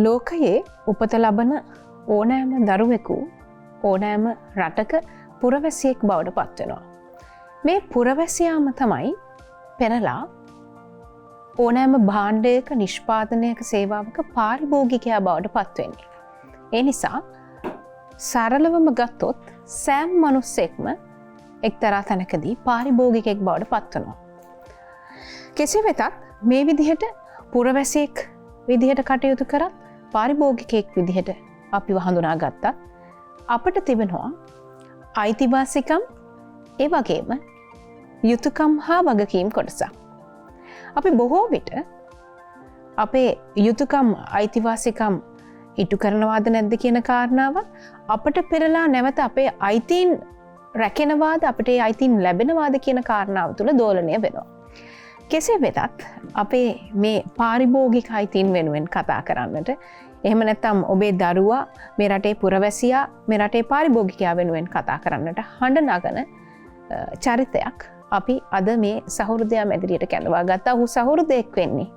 ලෝකයේ උපත ලබන ඕනෑම දරුවෙකු ඕනෑම රටක පුරවැසියෙක් බවට පත්වෙනවා. මේ පුරවැසියාම තමයි පෙරලා ඕනෑම භාණ්ඩයක නිෂ්පාදනයක සේවාවක පාරිභෝගිකයා බවට පත්වෙන්නේ. ඒ නිසා සරලවම ගත්තොත් සෑම් මනුස්සෙක්ම එක්තරා තැනකදී පාරිභෝගිකෙක් බවට පත්වනවා. කෙසේ වෙතත් මේ විදිහට පුරවැසියෙක් විදිහට කටයුතු කරත් පාරිභෝගිකයෙක් විදිහට අපි හඳුනා ගත්තත් අපට තිබෙනවා අයිතිවාසිකම් ඒ වගේම යුතුකම් හා වගකීම් කොටසක්. අපි බොහෝ විට අපේ යුතුකම් අයිතිවාසිකම් ඉටු කරනවාද නැද්ද කියන කාරණාව අපට පෙරලා නැවත අපේ අයිතීන් රැකෙනවාද අපට අයිතීන් ලැබෙනවාද කියන කාරණාව තුළ දෝලනය වෙනවා. කෙසේ වෙතත් අපේ මේ පාරිභෝගික අයිතීන් වෙනුවෙන් කතා කරන්නට එහෙම නැත්නම් ඔබේ දරුවා මේ රටේ පුරවැසියා මේ රටේ පාරිභෝගිකයා වෙනුවෙන් කතා කරන්නට හඬ නගන චරිතයක් අපි අද මේ සහෘදයා මැදිරියට කැඳවා ගත්තා. ඔහු සහෘදයෙක් වෙන්නේ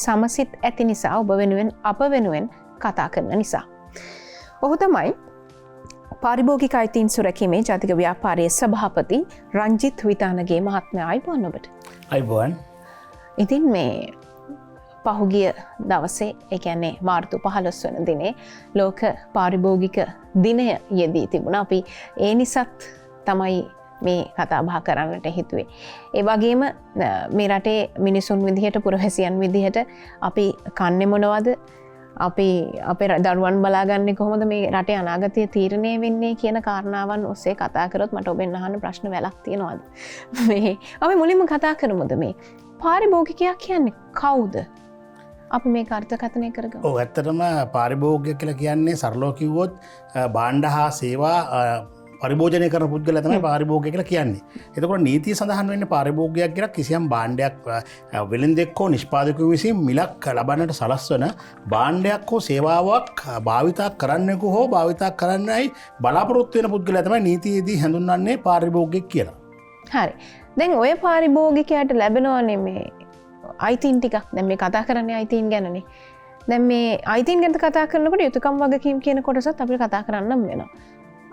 සමසිත ඇති නිසා ඔබ වෙනුවෙන් අප වෙනුවෙන් කතා කරන නිසා. ඔහු තමයි පාරිභෝගික අයිතීන් සුරැකීමේ ජාතික ව්‍යාපාරයේ සභාපති රංජිත් විතානගේ මහත්මයා. අයිබෝන් ඔබට. අයිබෝන්. ඉතින් මේ පහුගිය දවසේ ඒ කියන්නේ මාර්තු 15 වන දිනේ ලෝක පාරිභෝගික දිනය යෙදී තිබුණා. අපි ඒ නිසාත් තමයි මේ කතා බහ කරන්නට හිතුවේ. ඒ වගේම මේ රටේ මිනිසුන් විදිහට පුරවැසියන් විදිහට අපි කන්නේ මොනවද? අපි අපේ දරුවන් බලාගන්නේ කොහොමද? මේ රටේ අනාගතය තීරණය වෙන්නේ කියන කාරණාවන් ඔස්සේ කතා කරොත් මට ඔබෙන් අහන්න ප්‍රශ්න වැලක් තියෙනවාද? මේ අපි මුලින්ම කතා කරමුද මේ පාරිභෝගිකයා කියන්නේ කවුද? අපි මේක අර්ථකථනය කරගමු. ඔව් ඇත්තටම පාරිභෝගික කියලා කියන්නේ සරලව කිව්වොත් භාණ්ඩ හා සේවා පරිභෝජනය කරන පුද්ගලයා තමයි පාරිභෝගික කියලා කියන්නේ. එතකොට නීතිය සඳහන් වෙන්නේ පාරිභෝගිකයක් කියලා කිසියම් භාණ්ඩයක් වෙළෙන්දෙක් හෝ නිෂ්පාදකයෙකු විසින් මිලක් ලබන්නට සලස්වන භාණ්ඩයක් හෝ සේවාවක් භාවිතා කරන්නෙකු හෝ භාවිතා කරන්නයි බලාපොරොත්තු වෙන පුද්ගලයා තමයි නීතියේදී හඳුන්වන්නේ පාරිභෝගිකයෙක් කියලා. හරි. දැන් ඔය පාරිභෝගිකයාට ලැබෙනවනේ මේ අයිතීන් ටිකක්. දැන් මේ කතා කරන්නේ අයිතීන් ගැනනේ. දැන් මේ අයිතීන් ගැන කතා කරනකොට යුතුකම් වගකීම් කියන කොටසත් අපිට කතා කරන්න වෙනවා.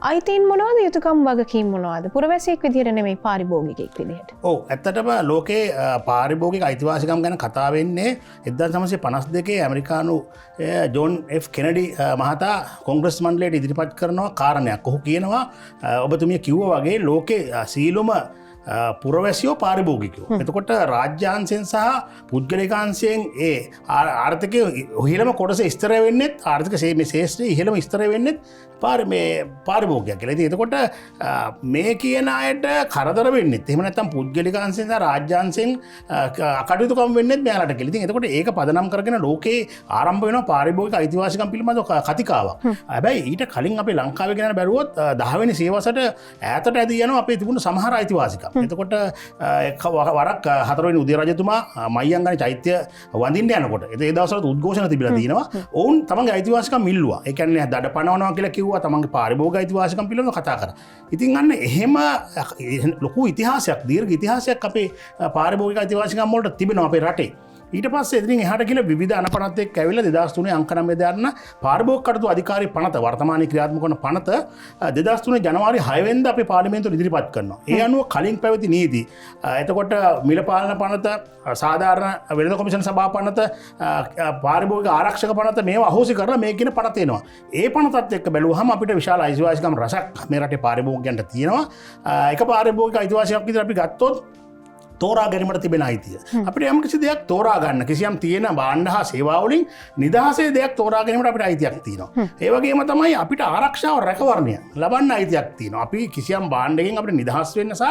අයිතීන් මොනවද යුතුකම් වගකීම් මොනවද? පුරවැසියෙක් විදිහට නෙමෙයි පාරිභෝගිකයෙක් විදිහට. ඔව් ඇත්තටම ලෝකේ පාරිභෝගික අයිතිවාසිකම් ගැන කතා වෙන්නේ 1952 ඇමරිකානු ජෝන් F කෙනඩි මහතා කොංග්‍රස් මණ්ඩලයට ඉදිරිපත් කරනවා කාරණයක්. ඔහු කියනවා ඔබතුමිය කිව්වා වගේ ලෝකේ සීලොම පුරවැසියෝ පාරිභෝගිකයෝ. එතකොට රාජ්‍යාංශයෙන් සහ පුද්ගලිකාංශයෙන් ඒ ආර්ථිකයේ ඉහළම කොටස ස්ථිර වෙන්නේ ආර්ථික ශේෂ්ත්‍රයේ ඉහළම ස්ථිර වෙන්නේ පාරිභෝගිකයා කියලා. ඉතින් එතකොට මේ කියන අයට කරදර වෙන්නේ එහෙම නැත්නම් පුද්ගලිකාංශයෙන් සහ රාජ්‍යාංශයෙන් අකටයුතුකම් වෙන්නේ මෙයාලට කියලා. ඉතින් එතකොට ඒක පදනම් කරගෙන ලෝකේ ආරම්භ වෙනවා පාරිභෝගික අයිතිවාසිකම් පිළිබඳව කතිකාවක්. හැබැයි ඊට කලින් අපේ ලංකාවේ ගැන බැලුවොත් 10 වෙනි සියවසට ඈතට ඇදී යනවා අපේ තිබුණු සමහර අයිතිවාසිකම්. එතකොට වරක් 4 වෙනි උදේ රජතුමා මයංගන චෛත්‍ය වඳින්න යනකොට ඒ දවස්වල උද්ඝෝෂණ තිබිලා තියෙනවා. ඔවුන් තමන්ගේ අයිතිවාසිකම් ඉල්ලුවා. ඒ කියන්නේ දඩ පනවනවා කියලා කිව්වා තමන්ගේ පාරිභෝගික අයිතිවාසිකම් පිළිබඳව කතා කරා. ඉතින් අන්න එහෙම ලොකු ඉතිහාසයක් දීර්ඝ ඉතිහාසයක් අපේ පාරිභෝගික අයිතිවාසිකම් වලට තිබෙනවා අපේ රටේ. ඊට පස්සේ ඉතින් එහාට ගිහලා විවිධ අනපනත් එක්ක ඇවිල්ලා 2003 අංක 9 දාන්න පාරිභෝගික කටයුතු අධිකාරී පනත වර්තමානයේ ක්‍රියාත්මක වන පනත 2003 ජනවාරි 6 වෙනිදා අපේ පාර්ලිමේන්තුවට ඉදිරිපත් කරනවා. ඒ අනුව කලින් පැවති නීති එතකොට මිල පාලන පනත සාධාරණ වෙළඳ කොමිෂන් සභා පනත පාරිභෝගික ආරක්ෂක පනත මේවා අහෝසි කරලා මේ කියන පනත එනවා. ඒ පනතත් එක්ක බැලුවහම අපිට විශාල අයිතිවාසිකම් රසක් මේ රටේ පාරිභෝගිකයන්ට තියෙනවා. එක පාරිභෝගික අයිතිවාසිකමක් විතර අපි ගත්තොත් තෝරා ගැනීමට තිබෙන අයිතිය. අපිට යම් කිසි දෙයක් තෝරා ගන්න කිසියම් තියෙන භාණ්ඩ හා සේවා වලින් නිදහසේ දෙයක් තෝරා ගැනීමට අපිට අයිතියක් තියෙනවා. ඒ වගේම තමයි අපිට ආරක්ෂාව රැකවරණය ලබන්න අයිතියක් තියෙනවා. අපි කිසියම් භාණ්ඩකින් අපිට නිදහස් වෙන්න සහ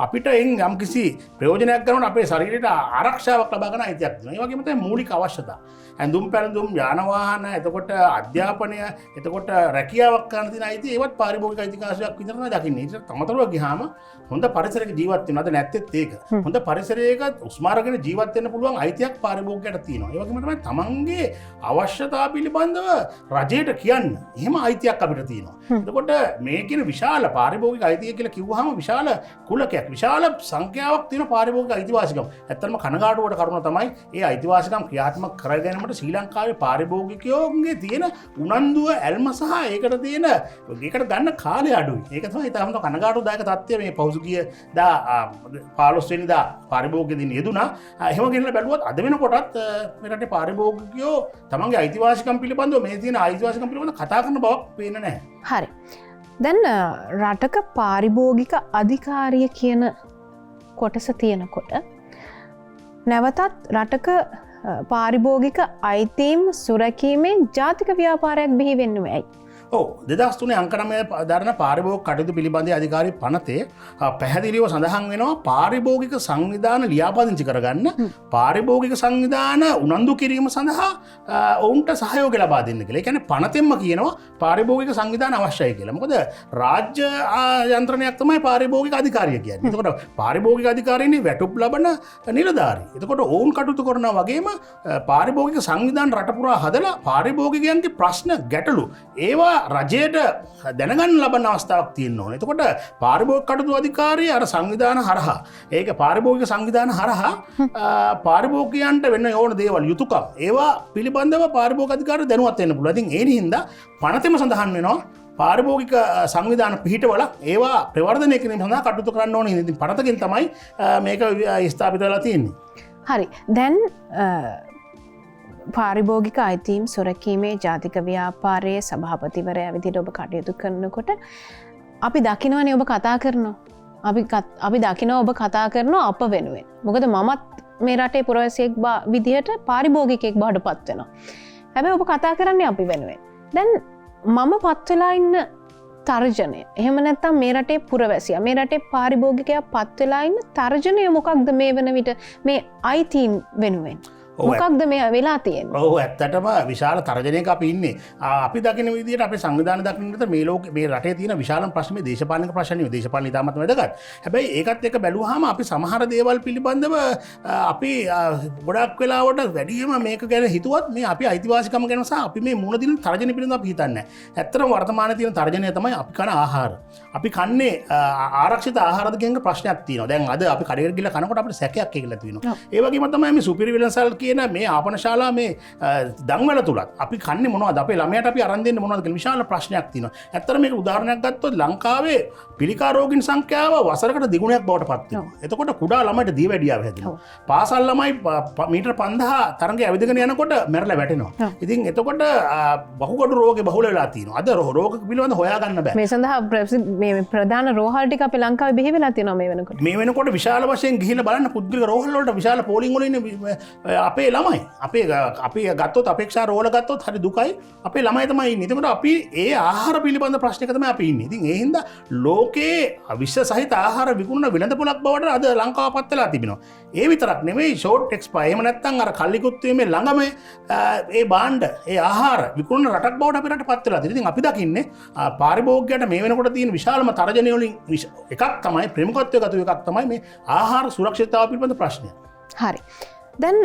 අපිට යම් කිසි ප්‍රයෝජනයක් ගන්නකොට අපේ ශරීරයට ආරක්ෂාවක් ලබා ගන්න අයිතියක් තියෙනවා. ඒ වගේම තමයි මූලික අවශ්‍යතා. ඇඳුම් පැළඳුම් යාන වාහන එතකොට අධ්‍යාපනය එතකොට රැකියාවක් කරන්න තියෙන අයිතිය ඒවත් පාරිභෝගික අයිතිකාශයක් විතර තමයි දකින්නේ. ඊට අමතරව ගියාම හොඳ පරිසරයක ජීවත් වෙනවද නැත්තේත් ඒක. හොඳ හොඳ පරිසරයක උස්මාරගෙන ජීවත් වෙන්න පුළුවන් අයිතියක් පාරිභෝගිකයට තියෙනවා. ඒ වගේම තමයි තමන්ගේ අවශ්‍යතා පිළිබඳව රජයට කියන්න එහෙම අයිතියක් අපිට තියෙනවා. එතකොට මේ කියන විශාල පාරිභෝගික අයිතිය කියලා කිව්වහම විශාල කුලකයක් විශාල සංඛ්‍යාවක් තියෙන පාරිභෝගික අයිතිවාසිකම්. ඇත්තටම කනගාටුවට කරුණ තමයි ඒ අයිතිවාසිකම් ක්‍රියාත්මක කර ගැනීමට ශ්‍රී ලංකාවේ පාරිභෝගිකයෝගේ තියෙන උනන්දුව ඇල්ම සහ ඒකට තියෙන ඒකට ගන්න කාලය අඩුයි. ඒක තමයි ඊටම කනගාටුදායක තත්ත්වය මේ පෞද්ගලික දා 15 වෙනිදා පාරිභෝගික දින යෙදුණා. එහෙම ගෙනලා බැලුවොත් අද වෙනකොටත් මේ රටේ පාරිභෝගිකයෝ තමන්ගේ අයිතිවාසිකම් පිළිබඳව මේ තියෙන අයිතිවාසිකම් පිළිබඳව කතා කරන බවක් පේන්නේ නැහැ. හරි. දැන් රටක පාරිභෝගික අධිකාරිය කියන කොටස තියෙනකොට නැවතත් රටක පාරිභෝගික අයිතීම් සුරැකීමේ ජාතික ව්‍යාපාරයක් බිහි වෙන්නේ ඇයි? 2003 අංක 9 දරන පාරිභෝගික කටයුතු පිළිබඳ අධිකාරී පනතේ පැහැදිලිව සඳහන් වෙනවා පාරිභෝගික සංවිධාන ලියාපදිංචි කරගන්න පාරිභෝගික සංවිධාන උනන්දු කිරීම සඳහා ඔවුන්ට සහයෝගය ලබා දෙන්න කියලා. ඒ කියන්නේ පනතෙන්ම කියනවා පාරිභෝගික සංවිධාන අවශ්‍යයි කියලා. මොකද රාජ්‍ය යන්ත්‍රණයක් තමයි පාරිභෝගික අධිකාරිය කියන්නේ. එතකොට පාරිභෝගික අධිකාරියනේ වැටුප් ලබන නිලධාරී. එතකොට ඔවුන් කටයුතු කරනවා වගේම පාරිභෝගික සංවිධාන රට පුරා හදලා පාරිභෝගිකයන්ගේ ප්‍රශ්න ගැටලු ඒවා රජයට දැනගන්න ලබන අවස්ථාවක් තියෙන්න ඕනේ. එතකොට පාරිභෝගික කටයුතු අධිකාරිය අර සංවිධාන හරහා ඒක පාරිභෝගික සංවිධාන හරහා පාරිභෝගිකයන්ට වෙන්න ඕන දේවල් යුතුයකම් ඒවා පිළිබඳව පාරිභෝගික අධිකාරිය දැනුවත් වෙන්න පුළුවන්. ඉතින් ඒ හින්දා පනතෙම සඳහන් වෙනවා පාරිභෝගික සංවිධාන පිහිටවල ඒවා ප්‍රවර්ධනය කිරීම සඳහා කටයුතු කරන්න ඕනේ. ඉතින් පනතකින් තමයි මේක ස්ථාපිත වෙලා තියෙන්නේ. හරි. දැන් පාරිභෝගික අයිතීම් සුරැකීමේ ජාතික ව්‍යාපාරයේ සභාපතිවරයා විදිහට ඔබ කටයුතු කරනකොට අපි දකිනවනේ ඔබ කතා කරනවා. අපි දකිනවා ඔබ කතා කරනවා අප වෙනුවෙන්. මොකද මමත් මේ රටේ පුරවැසියෙක් විදිහට පාරිභෝගිකයෙක් බවට පත් වෙනවා. හැබැයි ඔබ කතා කරන්නේ අපි වෙනුවෙන්. දැන් මම පත් වෙලා ඉන්න තර්ජනය. එහෙම නැත්නම් මේ රටේ පුරවැසියා, මේ රටේ පාරිභෝගිකයා පත් වෙලා ඉන්න තර්ජනය මොකක්ද මේ වෙන විට මේ අයිතීන් වෙනුවෙන්? මොකක්ද මේ වෙලා තියෙන්නේ? ඔව් ඇත්තටම විශාල තර්ජනයක අපි ඉන්නේ. අපි දකින විදිහට අපේ සංවිධාන දකින්නට මේ ලෝකේ මේ රටේ තියෙන විශාලම ප්‍රශ්නේ දේශපාලනික ප්‍රශ්න නෙවෙයි. දේශපාලන ඉතාමත් වැදගත්. හැබැයි ඒකත් එක්ක බැලුවාම අපි සමහර දේවල් පිළිබඳව අපි ගොඩක් වෙලාවට වැඩිම මේක ගැන හිතුවත් මේ අපි අයිතිවාසිකම් ගැන සහ අපි මේ මුණ දින තර්ජන පිළිබඳව අපි හිතන්නේ නැහැ. ඇත්තටම වර්තමානයේ තියෙන තර්ජනය තමයි අපි කන ආහාර. අපි කන්නේ ආරක්ෂිත ආහාරද කියන ප්‍රශ්නයක් තියෙනවා. දැන් අද අපි කඩේට ගිහලා කනකොට අපිට සැකයක් කියලා තියෙනවා. ඒ වගේම තමයි මේ සුපිරි විලන්සල් කියන මේ ආපනශාලා මේ දන්වැල තුලත් අපි කන්නේ මොනවද අපේ ළමයට අපි අරන් දෙන්නේ මොනවද කියලා විශාල ප්‍රශ්නයක් තියෙනවා. ඇත්තට මේක උදාහරණයක් ගත්තොත් ලංකාවේ පිළිකා රෝගීන් සංඛ්‍යාව වසරකට දෙගුණයක් බවට පත් වෙනවා. එතකොට කුඩා ළමයිට දියවැඩියාව හැදෙනවා. පාසල් ළමයි මීටර 5000 තරඟේ ඇවිදගෙන යනකොට මැරලා වැටෙනවා. ඉතින් එතකොට බහුගඩු රෝගේ බහුල වෙලා තියෙනවා. අද රෝග පිළිබඳව හොයාගන්න බෑ. මේ සඳහා මේ ප්‍රධාන රෝහල් ටික අපේ ලංකාවේ බිහි වෙලා තියෙනවා මේ වෙනකොට. මේ වෙනකොට විශාල වශයෙන් ගිහිල්ලා බලන්න පුද්ගලික රෝහල් වලට විශාල පෝලිං වල ඉන්නේ අපේ ළමයි. අපි ගත්තොත් අපේක්ෂා රෝල ගත්තොත් හරි දුකයි. අපේ ළමයි තමයි ඉන්නේ. එතකොට අපි ඒ ආහාර පිළිබඳ ප්‍රශ්නයක තමයි අපි ඉන්නේ. ඉතින් ඒ හින්දා ලෝකේ විශ්ව සහිත ආහාර විකුණන වෙළඳපොළක් බවට අද ලංකාව පත් වෙලා තිබෙනවා. ඒ විතරක් නෙමෙයි ෂෝට් එක්ස්පයර් එහෙම නැත්නම් අර කල්ලිකුත් වීමේ ළඟම ඒ භාණ්ඩ ඒ ආහාර විකුණන රටක් බවට අපේ රට පත් වෙලා තියෙනවා. ඉතින් අපි දකින්නේ පාරිභෝගිකයට මේ වෙනකොට තියෙන විශාලම තරජනය වලින් එකක් තමයි ප්‍රමුඛත්වය ගත එකක් තමයි මේ ආහාර සුරක්ෂිතතාව පිළිබඳ ප්‍රශ්නය. හරි. දැන්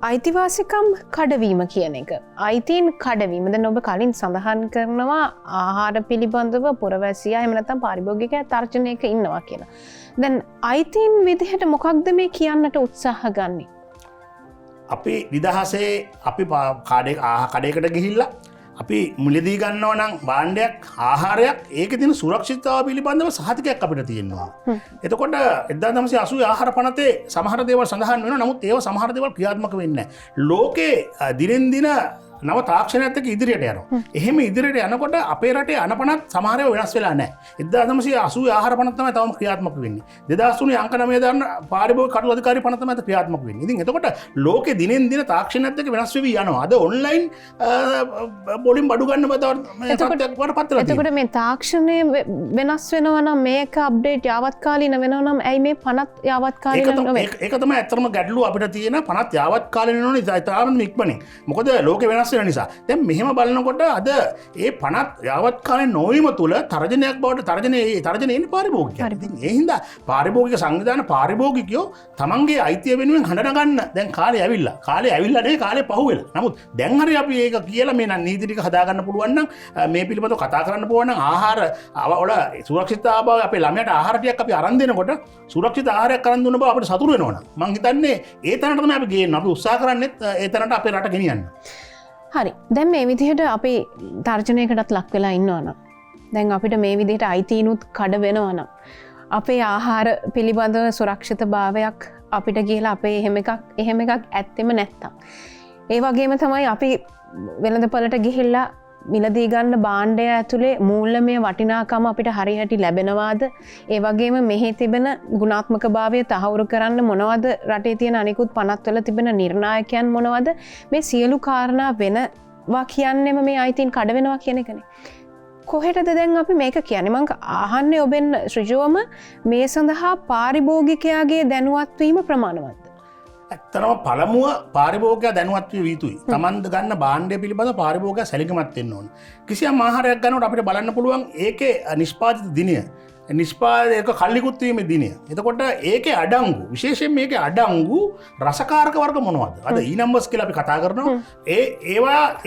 අයිතිවාසිකම් කඩවීම කියන එක. අයිතීන් කඩවීම. දැන් ඔබ කලින් සඳහන් කරනවා ආහාර පිළිබඳව පුරවැසියා එහෙම නැත්නම් පාරිභෝගිකයා තර්ජනයක ඉන්නවා කියලා. දැන් අයිතීන් විදිහට මොකක්ද මේ කියන්නට උත්සාහ ගන්නේ? අපි නිදහසේ අපි කඩේකට ගිහිල්ලා අපි මුලදී ගන්නවා නම් භාණ්ඩයක් ආහාරයක් ඒකේ තියෙන සුරක්ෂිතතාව පිළිබඳව සහතිකයක් අපිට තියෙනවා. එතකොට 1980 ආහාර පනතේ සමහර දේවල් සඳහන් වෙනවා. නමුත් ඒව සමහර දේවල් ක්‍රියාත්මක වෙන්නේ නැහැ. ලෝකේ දිනෙන් දින නව තාක්ෂණයත් එක්ක ඉදිරියට යනවා. එහෙම ඉදිරියට යනකොට අපේ රටේ අනපනත් සමහර ඒවා වෙනස් වෙලා නැහැ. 1980 ආහාර පනත තමයි තවම ක්‍රියාත්මක වෙන්නේ. 2003 අංක 9 දාන පාරිභෝගික කටයුතු අධිකාරී පනත තමයි ක්‍රියාත්මක වෙන්නේ. ඉතින් එතකොට ලෝකේ දිනෙන් දින තාක්ෂණයත් එක්ක වෙනස් වෙවි යනවා. අද ඔන්ලයින් බොලින් බඩු ගන්න බදවට තත්ත්වයක් වඩපත් වෙලා තියෙනවා. එතකොට මේ තාක්ෂණය වෙනස් වෙනවා නම් මේක අප්ඩේට් යාවත්කාලීන වෙනවා නම් ඇයි මේ පනත් යාවත්කාලීන නොවේ? ඒක තමයි ඇත්තම ගැටලුව අපිට තියෙන පනත් යාවත්කාලීන වෙනවනේ ඉතාලම ඉක්මනින්. මොකද ලෝකේ වෙනස් වෙන නිසා. දැන් මෙහෙම බලනකොට අද ඒ පනත් යාවත් කාලේ නොවීම තුළ තර්ජනයක් බවට තර්ජනය එන්නේ පාරිභෝගිකයන්. ඉතින් ඒ හින්දා පාරිභෝගික සංවිධාන පාරිභෝගිකයෝ තමන්ගේ අයිතිය වෙනුවෙන් හඬ නගන්න දැන් කාලේ ඇවිල්ලා. කාලේ ඇවිල්ලා නේ කාලේ පහුවෙලා. නමුත් දැන් හරි අපි ඒක කියලා මේ නීති ටික හදාගන්න පුළුවන් නම් මේ පිළිබඳව කතා කරන්න පුළුවන් නම් ආහාර වල සුරක්ෂිතතාවය අපේ ළමයට ආහාර ටිකක් අපි අරන් දෙනකොට සුරක්ෂිත ආහාරයක් අරන් දුන්න බව අපිට සතුටු වෙනවා. මං හිතන්නේ ඒ තැනට තමයි අපි ගේන්න. අපි උත්සාහ කරන්නේත් ඒ තැනට අපේ රට ගෙනියන්න. හරි. දැන් මේ විදිහට අපි තර්ජනයකටත් ලක් වෙලා ඉන්නවා නම් දැන් අපිට මේ විදිහට අයිතීනුත් කඩ වෙනවා නම් අපේ ආහාර පිළිබඳව සුරක්ෂිතභාවයක් අපිට කියලා අපේ එහෙම එකක් ඇත්තෙම නැත්තම්. ඒ වගේම තමයි අපි වෙළඳපොළට ගිහිල්ලා මිලදී ගන්න භාණ්ඩය ඇතුලේ මූල්‍යමය වටිනාකම අපිට හරියට ලැබෙනවාද? ඒ වගේම මෙහි තිබෙන ගුණාත්මකභාවය තහවුරු කරන්න මොනවද රටේ තියෙන අනිකුත් පනත්වල තිබෙන නිර්ණායකයන් මොනවද? මේ සියලු කාරණා වෙනවා කියන්නේම මේ අයිතීන් කඩ වෙනවා කියන එකනේ. කොහෙටද දැන් අපි මේක කියන්නේ? මම අහන්නේ ඔබෙන් ශ්‍රීජෝම මේ සඳහා පාරිභෝගිකයාගේ දැනුවත් වීම ප්‍රමාණවත්ද? ඇත්තනම පළමුව පාරිභෝගිකයා දැනුවත් විය යුතුයි. තමන්ද ගන්න භාණ්ඩය පිළිබඳ පාරිභෝගිකයා සැලකිලිමත් වෙන්න ඕන. කිසියම් ආහාරයක් ගන්නකොට අපිට බලන්න පුළුවන් ඒකේ නිෂ්පාදිත දිනය, නිෂ්පාදක කල්ලිකුත් වීමේ දිනය. එතකොට ඒකේ අඩංගු, විශේෂයෙන් මේකේ අඩංගු රසකාරක වර්ග මොනවද? අද ඊනම්බර්ස් කියලා අපි කතා කරනවා.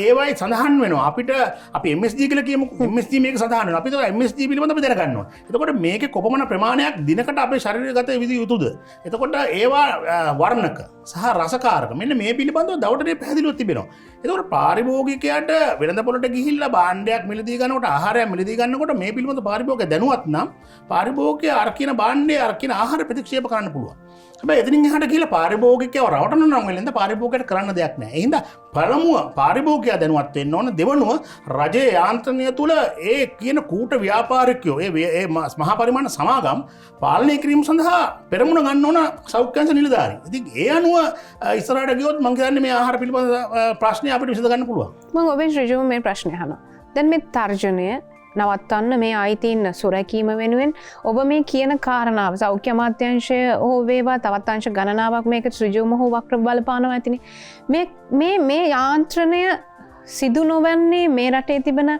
ඒවයි සඳහන් වෙනවා. අපිට අපි MSG කියලා කියමුකෝ. MSG මේක සඳහන් වෙනවා. අපි ඒක MSG පිළිබඳව අපි දැනගන්න ඕන. එතකොට මේකේ කොපමණ ප්‍රමාණයක් දිනකට අපේ ශරීරගත විදිය යුතුද? එතකොට ඒවා වර්ණක සහ රසකාරක මෙන්න මේ පිළිබඳව දවටනේ පැහැදිලිව තිබෙනවා. එතකොට පාරිභෝගිකයාට වෙළඳපොළට ගිහිල්ලා භාණ්ඩයක් මිලදී ගන්නකොට ආහාරයක් මිලදී ගන්නකොට මේ පිළිබඳව පාරිභෝගිකයා දැනුවත් නම් පාරිභෝගිකයා අර කියන භාණ්ඩය අර කියන ආහාර ප්‍රතික්ෂේප කරන්න පුළුවන්. හැබැයි එතනින් එහාට ගිහිල්ලා පාරිභෝගිකයව රවටන නම් වෙලෙන්ද පාරිභෝගිකයට කරන්න දෙයක් නැහැ. ඒ හින්දා පළමුව පාරිභෝගිකයා දැනුවත් වෙන්න ඕන. දෙවනුව රජයේ යාන්ත්‍රණය තුල ඒ කියන කූට ව්‍යාපාරිකයෝ ඒ මහා පරිමාණ සමාගම් පාලනය කිරීම සඳහා පෙරමුණ ගන්න ඕන සෞඛ්‍ය අංශ නිලධාරීන්. ඉතින් ඒ අනුව ඉස්සරහට ගියොත් මම කියන්නේ මේ ආහාර පිළිබඳ ප්‍රශ්නේ අපිට විසඳ ගන්න පුළුවන්. මම ඔබෙන් ශ්‍රීජෝම මේ ප්‍රශ්නේ අහනවා. දැන් මේ තර්ජනය නවත්තන්න මේ අයිතීන් සුරැකීම වෙනුවෙන් ඔබ මේ කියන කාරණාව සෞඛ්‍ය අමාත්‍යාංශය හෝ වේවා තවත් අංශ ගණනාවක් මේක ඍජුවම හෝ වක්‍ර බලපානවා ඇතිනේ. මේ යාන්ත්‍රණය සිදු නොවන්නේ මේ රටේ තිබෙන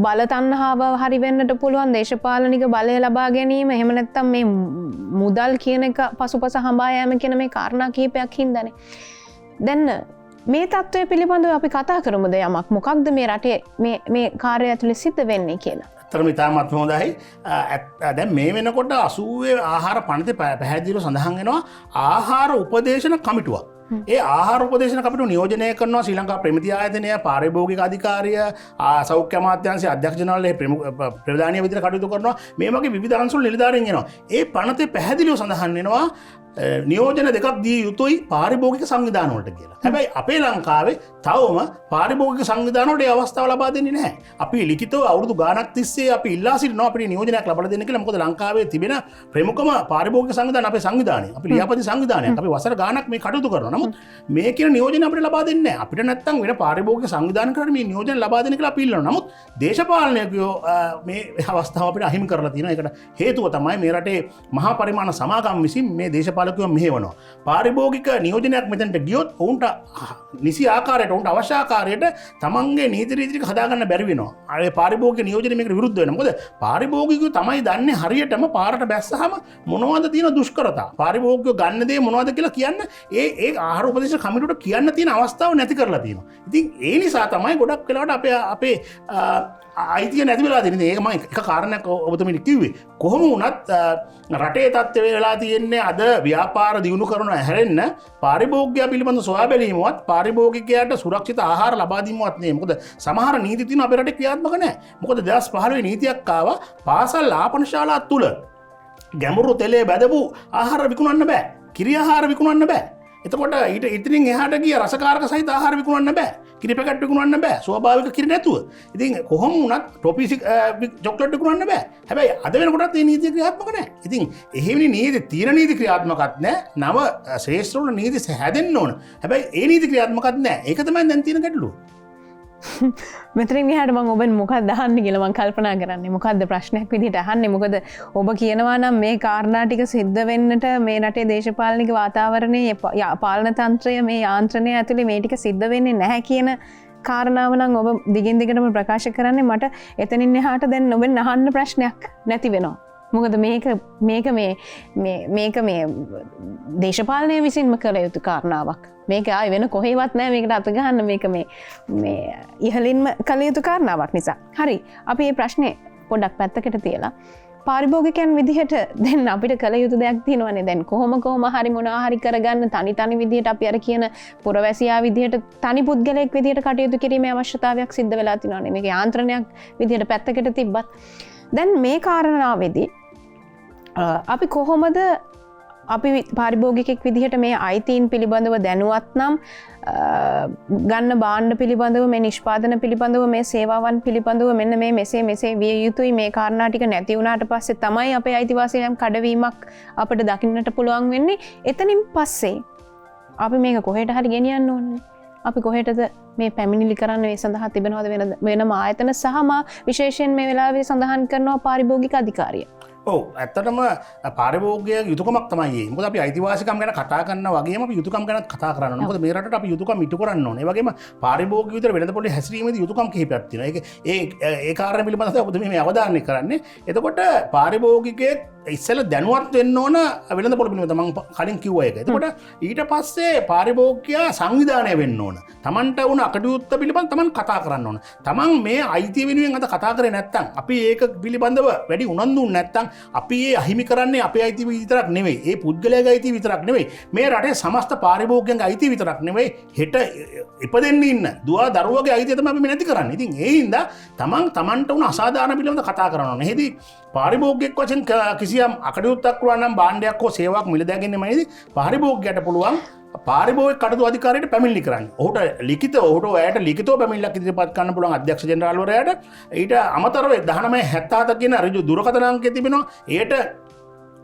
බලතණ්හාව හරි වෙන්නට පුළුවන් දේශපාලනික බලය ලබා ගැනීම එහෙම නැත්නම් මේ මුදල් කියන එක පසුපස හඹා යෑම කියන මේ කාරණා කිහිපයක් හින්දානේ. දැන් මේ තත්ත්වය පිළිබඳව අපි කතා කරමුද යමක්? මොකක්ද මේ රටේ මේ කාර්යය ඇතුලේ සිද්ධ වෙන්නේ කියලා? අතරම ඉතාමත් හොඳයි. දැන් මේ වෙනකොට 80 ආහාර පනතේ පැහැදිලිව සඳහන් වෙනවා ආහාර උපදේශන කමිටුවක්. ඒ ආහාර උපදේශන කමිටුව නියෝජනය කරනවා ශ්‍රී ලංකා ප්‍රමිති ආයතනය, පාරිභෝගික අධිකාරිය, සෞඛ්‍ය අමාත්‍යාංශයේ අධ්‍යක්ෂ ජනරාල් ප්‍රධානීය විදිහට කටයුතු කරනවා. මේ වගේ විවිධ අංශවල නිලධාරීන් එනවා. ඒ පනතේ පැහැදිලිව සඳහන් වෙනවා නියෝජන දෙකක් දිය යුතුයි පාරිභෝගික සංවිධාන වලට කියලා. හැබැයි අපේ ලංකාවේ තවම පාරිභෝගික සංවිධාන වලට ඒ අවස්ථාව ලබා දෙන්නේ නැහැ. අපි ලිඛිතව අවුරුදු ගාණක් තිස්සේ අපි ඉල්ලා සිටිනවා අපිට නියෝජනයක් ලබා දෙන්න කියලා. මොකද ලංකාවේ තිබෙන ප්‍රමුඛම පාරිභෝගික සංවිධාන අපේ සංවිධානය. අපි ලියාපදිංචි සංවිධානයක්. අපි වසර ගාණක් මේ කටයුතු කරනවා. නමුත් මේ කියන නියෝජන අපිට ලබා දෙන්නේ නැහැ. අපිට නැත්තම් වෙන පාරිභෝගික සංවිධාන කරලා මේ නියෝජන ලබා දෙන්න කියලා අපි ඉල්ලනවා. නමුත් දේශපාලනඥයෝ මේ අවස්ථාව අපිට අහිමි කරලා තියෙනවා. ඒකට හේතුව තමයි මේ රටේ මහා පරිමාණ සමාගම් විසින් මේ දේශපාලකයෝ මෙහෙවනවා. පාරිභෝගික නියෝජනයක් මෙතනට ගියොත් ඔවුන්ට නිසි ආකාරයට ඔවුන්ට අවශ්‍ය ආකාරයට තමන්ගේ නීති රීති ටික හදාගන්න බැරි වෙනවා. අර පාරිභෝගික නියෝජනය මේකට විරුද්ධ වෙනවා. මොකද පාරිභෝගිකයෝ තමයි දන්නේ හරියටම පාරට බැස්සහම මොනවද තියෙන දුෂ්කරතා. පාරිභෝගිකයෝ ගන්න දේ මොනවද කියලා කියන්න ඒ ආහාර උපදේශ කමිටුවට කියන්න තියෙන අවස්ථාව නැති කරලා තියෙනවා. ඉතින් ඒ නිසා තමයි ගොඩක් වෙලාවට අපේ අයිතිය නැති වෙලා තියෙන්නේ. ඒක මම එක කාරණයක් ඔබතුමීට කිව්වේ. කොහොම වුණත් රටේ තත්ත්වය වෙලා තියෙන්නේ අද ව්‍යාපාර දියුණු කරන හැරෙන්න පාරිභෝගිකයා පිළිබඳ සොයා බැලීමවත් පාරිභෝගිකයාට සුරක්ෂිත ආහාර ලබා දීමවත් නෙමෙයි. මොකද සමහර නීති තියෙන අපේ රටේ ක්‍රියාත්මක නැහැ. මොකද 2015 නීතියක් ආවා පාසල් ආපන ශාලා තුල ගැඹුරු තෙලේ බැදපු ආහාර විකුණන්න බෑ. කිරි ආහාර විකුණන්න බෑ. එතකොට ඊට ඉතින් එහාට ගිය රසකාරක සහිත ආහාර විකුණන්න බෑ. කිරි පැකට් විකුණන්න බෑ. ස්වභාවික කිරි නැතුව. ඉතින් කොහොම වුණත් ටොපි චොක්ලට් විකුණන්න බෑ. හැබැයි අද වෙනකොටත් මේ නීති ක්‍රියාත්මක නැහැ. ඉතින් එහෙමනි නීති තීන නීති ක්‍රියාත්මකත් නැහැ. නව ශ්‍රේෂ්ඨ වල නීති හැදෙන්න ඕන. හැබැයි ඒ නීති ක්‍රියාත්මකත් නැහැ. ඒක තමයි දැන් තියෙන ගැටලුව. මෙතරින් හට මං ඔබ මොකක් දහන්න කියලමං කල්පනා කරන්නේ මොකක්ද ප්‍රශ්නයක් විදිට අහන්නේ මොකද ඔබ කියනවා නම් මේ කාරණාටික සිද්ධ වෙන්නට මේ රටේ දේශපාලනික වාතාවරණය පාලන තන්ත්‍රය මේ යාන්ත්‍රණය ඇතුළේ මේටික සිද්ධ වෙන්නේ නැහැ කියන කාරණාවනම් ඔබ දිගින් දිගටම ප්‍රකාශ කරන්නේ මට එතනින් එහාට දැන් ඔබෙන් අහන්න ප්‍රශ්නයක් නැති වෙනවා. මොකද මේක මේ දේශපාලනය විසින්ම කළ යුතු කාරණාවක්. මේක ආය වෙන කොහෙවත් නෑ මේකට අතගහන්න මේක මේ ඉහලින්ම කළ යුතු කාරණාවක් නිසා. හරි අපි මේ ප්‍රශ්නේ පොඩ්ඩක් පැත්තකට තියලා පාරිභෝගිකයන් විදිහට දැන් අපිට කළ යුතු දෙයක් තියෙනවනේ දැන් කොහොම හරි මොනවා හරි කරගන්න තනි විදිහට අපි අර කියන පුරවැසියා විදිහට තනි පුද්ගලයෙක් විදිහට කටයුතු කිරීමේ අවශ්‍යතාවයක් සිද්ධ වෙලා තියෙනවානේ. මේක යාන්ත්‍රණයක් විදිහට පැත්තකට තිබ්බත් දැන් මේ කාරණාවේදී අපි කොහොමද අපි පාරිභෝගිකෙක් විදිහට මේ අයිතීන් පිළිබඳව දැනුවත් නම් ගන්න බාණ්ඩ පිළිබඳව මේ නිෂ්පාදන පිළිබඳව මේ සේවාවන් පිළිබඳව මෙන්න මේ මෙසේ විය යුතුයි මේ කාරණා ටික නැති වුණාට පස්සේ තමයි අපේ අයිතිවාසිකම් කඩවීමක් අපිට දකින්නට පුළුවන් වෙන්නේ. එතනින් පස්සේ අපි මේක කොහෙට හරි ගෙනියන්න ඕනේ. අපි කොහෙටද මේ පැමිණිලි කරන්න මේ සඳහා තිබෙනවද වෙනම ආයතන සහ මා විශේෂයෙන් මේ වෙලාවේ සඳහන් කරනවා පාරිභෝගික අධිකාරිය. ඔව් ඇත්තටම පාරිභෝගික යුතුකමක් තමයි. මොකද අපි අයිතිවාසිකම් ගැන කතා කරනවා වගේම අපි යුතුකම් ගැනත් කතා කරනවා. මොකද මේ රටට අපි යුතුකම් ඉටු කරන්න ඕනේ. ඒ වගේම පාරිභෝගික විතර වෙළඳ පොලේ හැසිරීමේදී යුතුකම් කිහිපයක් තියෙනවා. ඒ කාරණා පිළිබඳව ඔබ මේ අවධානය කරන්නේ. එතකොට පාරිභෝගිකයෙක් ඉස්සෙල්ලා දැනුවත් වෙන්න ඕන වෙළඳ පොළ පිළිබඳව මම කලින් කිව්වා ඒක. එතකොට ඊට පස්සේ පාරිභෝගිකයා සංවිධානය වෙන්න ඕන. Tamanට වුණ අකටයුත්ත පිළිබඳව Taman කතා කරන්න ඕන. Taman මේ අයිතිය වෙනුවෙන් අද කතා කරේ නැත්නම් අපි ඒක පිළිබඳව වැඩි උනන්දු නැත්නම් අපි ඒ අහිමි කරන්නේ අපේ අයිතිය විතරක් නෙවෙයි. ඒ පුද්ගලයාගේ අයිතිය විතරක් නෙවෙයි. මේ රටේ සමස්ත පාරිභෝගිකයන්ගේ අයිතිය විතරක් නෙවෙයි. හෙට ඉපදෙන්න ඉන්න දුවා දරුවගේ අයිතිය තමයි අපි නැති කරන්නේ. ඉතින් ඒ හින්දා Tamanට වුණ අසාධාරණ පිළිබඳව කතා කරනවා. එහෙදි පාරිභෝගිකයෙක් වශයෙන් කිසියම් අකටයුත්තක් කරනවා නම් භාණ්ඩයක් හෝ සේවාවක් මිල දැගෙන්නමයිදී පාරිභෝගිකයට පුළුවන් පාරිභෝගික කටයුතු අධිකාරියට පැමිණිලි කරන්න. ඔහුට ඔයාට ලිඛිතව පැමිණිල්ලක් ඉදිරිපත් කරන්න පුළුවන් අධ්‍යක්ෂ ජෙනරාල්වරයාට. ඊට අමතරව 1977 කියන ඍජු දුරකථන අංකය තිබෙනවා. ඒට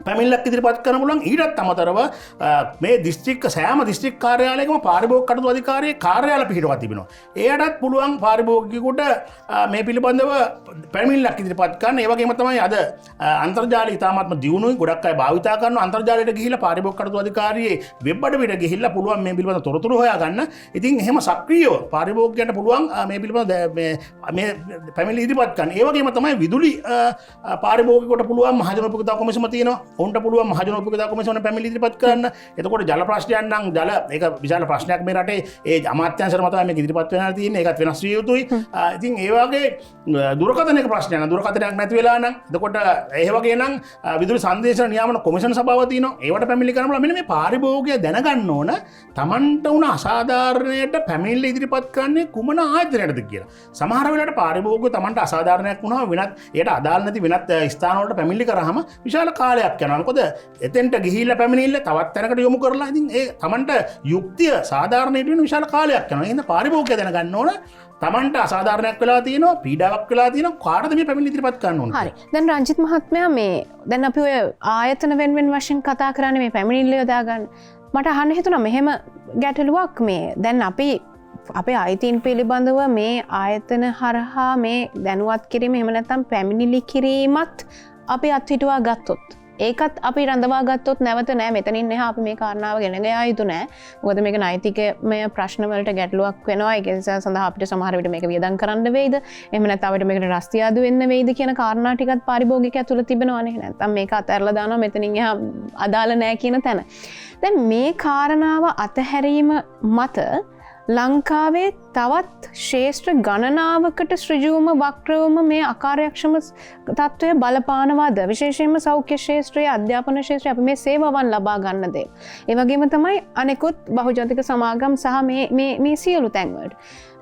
පැමිණිල්ලක් ඉදිරිපත් කරන්න පුළුවන්. ඊටත් අමතරව මේ සෑම දිස්ත්‍රික් කාර්යාලයකම පාරිභෝගික කටයුතු අධිකාරියේ කාර්යාල පිහිටුවා තිබෙනවා. එයටත් පුළුවන් පාරිභෝගිකයෙකුට මේ පිළිබඳව පැමිණිල්ලක් ඉදිරිපත් කරන්න. ඒ වගේම තමයි අද අන්තර්ජාලය ඉතාමත්ම දියුණුයි. ගොඩක් අය භාවිතා කරනවා. අන්තර්ජාලයට ගිහිල්ලා පාරිභෝගික කටයුතු අධිකාරියේ වෙබ් අඩවියට ගිහිල්ලා පුළුවන් මේ පිළිබඳව තොරතුරු හොයාගන්න. ඉතින් එහෙම සක්‍රියව පාරිභෝගිකයන්ට පුළුවන් මේ පිළිබඳව මේ පැමිණිලි ඉදිරිපත් කරන්න. ඒ වගේම තමයි විදුලි පාරිභෝගිකයට පුළුවන් මහජනෝපභෝගිතා කොමිසම තියෙනවා. ඔවුන්ට පුළුවන් මහජනෝපභෝගිතා කොමිසමට පැමිණිලි ඉදිරිපත් කරන්න. එතකොට ජල ප්‍රශ්නයක් නම් ඒක විශාල ප්‍රශ්නයක් මේ රටේ. ඒ අමාත්‍යාංශර මත තමයි මේක ඉදිරිපත් වෙනවා තියෙන්නේ. ඒකත් වෙනස් විය යුතුයි. ඉතින් ඒ වගේ දුරකථනයක ප්‍රශ්නයක් නම් දුරකථනයක් නැති වෙලා නම් එතකොට ඒ වගේ නම් විදුලි සංදේශ නියාමන කොමිෂන් සභාව තියෙනවා. ඒවට පැමිණිලි කරනවා. මෙන්න මේ පාරිභෝගිකය දැනගන්න ඕන Tamanට උන අසාධාරණයට පැමිණිලි ඉදිරිපත් කරන්නේ කුමන ආයතනයකටද කියලා. සමහර වෙලාවට පාරිභෝගිකය Tamanට අසාධාරණයක් වුණාම වෙනත් ඒට අදාළ නැති වෙනත් ස්ථානවලට පැමිණිලි කරාම විශාල කාලයක් යනවා. මොකද එතෙන්ට ගිහිල්ලා පැමිණිල්ල තවත් තැනකට යොමු කරලා ඉතින් ඒ Tamanට යුක්තිය සාධාරණයට වෙන විශාල කාලයක් යනවා. එහෙනම් පාරිභෝගිකය දැනගන්න ඕන Tamanට අසාධාරණයක් වෙලා තියෙනවා, පීඩාවක් වෙලා තියෙනවා, කාටද මේ පැමිණිලි ඉදිරිපත් කරන්න ඕන. හරි. දැන් රංජිත් මහත්මයා මේ දැන් අපි ඔය ආයතන වෙන වශයෙන් කතා කරන්නේ මේ පැමිණිල්ල යොදා ගන්න. මට අහන්න හිතුණා මෙහෙම ගැටලුවක් මේ දැන් අපි අපේ අයිතීන් පිළිබඳව මේ ආයතන හරහා මේ දැනුවත් කිරීම එහෙම නැත්නම් පැමිණිලි කිරීමත් අපි අත්හිටුවා ගත්තොත් ඒකත් අපි රඳවා ගත්තොත් නැවත නෑ මෙතනින් එහා අපි මේ කාරණාව ගෙන ගියා යුතු නෑ. මොකද මේක නෛතිකමය ප්‍රශ්න වලට ගැටලුවක් වෙනවා. ඒක නිසා සඳහා අපිට සමහර විට මේක වියදම් කරන්න වෙයිද? එහෙම නැත්නම් අපිට මේකට රස්තියාදු වෙන්න වෙයිද කියන කාරණා ටිකත් පාරිභෝගිකයා තුල තිබෙනවානේ. නැත්නම් මේක අතහැරලා දානවා මෙතනින් එහා අදාළ නෑ කියන තැන. දැන් මේ කාරණාව අතහැරීම මත ලංකාවේ තවත් ශේෂ්ත්‍ර ගණනාවකට ශ්‍රජුවම වක්‍රවම මේ අකාර්යක්ෂම තත්ත්වය බලපානවාද විශේෂයෙන්ම සෞඛ්‍ය ශේෂ්ත්‍රයේ අධ්‍යාපන ශේෂ්ත්‍රයේ අපි මේ සේවාවන් ලබා ගන්න දේ. ඒ වගේම තමයි අනෙකුත් බහුජාතික සමාගම් සහ මේ සියලු තැන්වලට.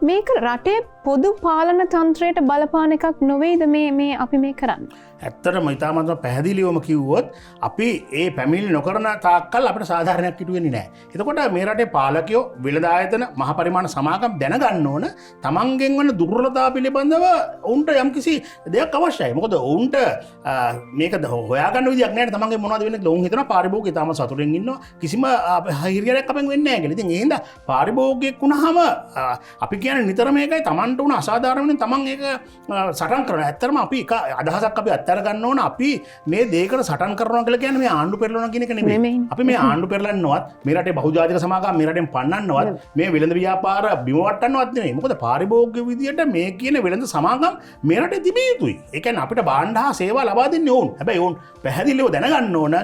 මේක රටේ පොදු පාලන තන්ත්‍රයට බලපාන එකක් නොවේද මේ අපි මේ කරන්නේ? ඇත්තටම ඉතාමත්ම පැහැදිලිවම කිව්වොත් අපි ඒ පැමිණිලි නොකරන තාක්කල් අපිට සාධාරණයක් ඉටු වෙන්නේ නැහැ. එතකොට මේ රටේ පාලකයෝ, වෙළඳ ආයතන, මහ පරිමාණ සමාගම් දැනගන්න දැනගන්න ඕන තමන්ගෙන් වන දුර්වලතා පිළිබඳව ඔවුන්ට යම්කිසි දෙයක් අවශ්‍යයි. මොකද ඔවුන්ට මේක හොයාගන්න විදියක් නැහැ. තමන්ගේ මොනවද වෙන්නේ කියලා ඔවුන් හිතනවා පාරිභෝගිකය තාම සතුටින් ඉන්නවා. කිසිම හිරියරයක් අපෙන් වෙන්නේ නැහැ කියලා. ඉතින් ඒ හින්දා පාරිභෝගිකයෙක් වුණාම අපි කියන්නේ නිතර මේකයි තමන්ට උන අසාධාරණ වෙන තමන් ඒක සටන් කරනවා. ඇත්තටම අපි එක අදහසක් අපි අත්හැර ගන්න ඕන. අපි මේ දෙයකට සටන් කරනවා කියලා කියන්නේ මේ ආණ්ඩු පෙරලනවා කියන එක නෙමෙයි. අපි මේ ආණ්ඩු පෙරලන්නවත් මේ රටේ බහුජාතික සමාගම් මේ රටෙන් පන්නන්නවත් මේ වෙළඳ ව්‍යාපාර බිම වට්ටන්නවත් නෙමෙයි. මොකද පාරිභෝගික විදියට මේ කියන වෙළඳ සමාගම් මේ රටේ තිබිය යුතුයි. ඒ කියන්නේ අපිට භාණ්ඩ හා සේවා ලබා දෙන්නේ ඕන්. හැබැයි ඕන් පැහැදිලිව දැනගන්න ඕන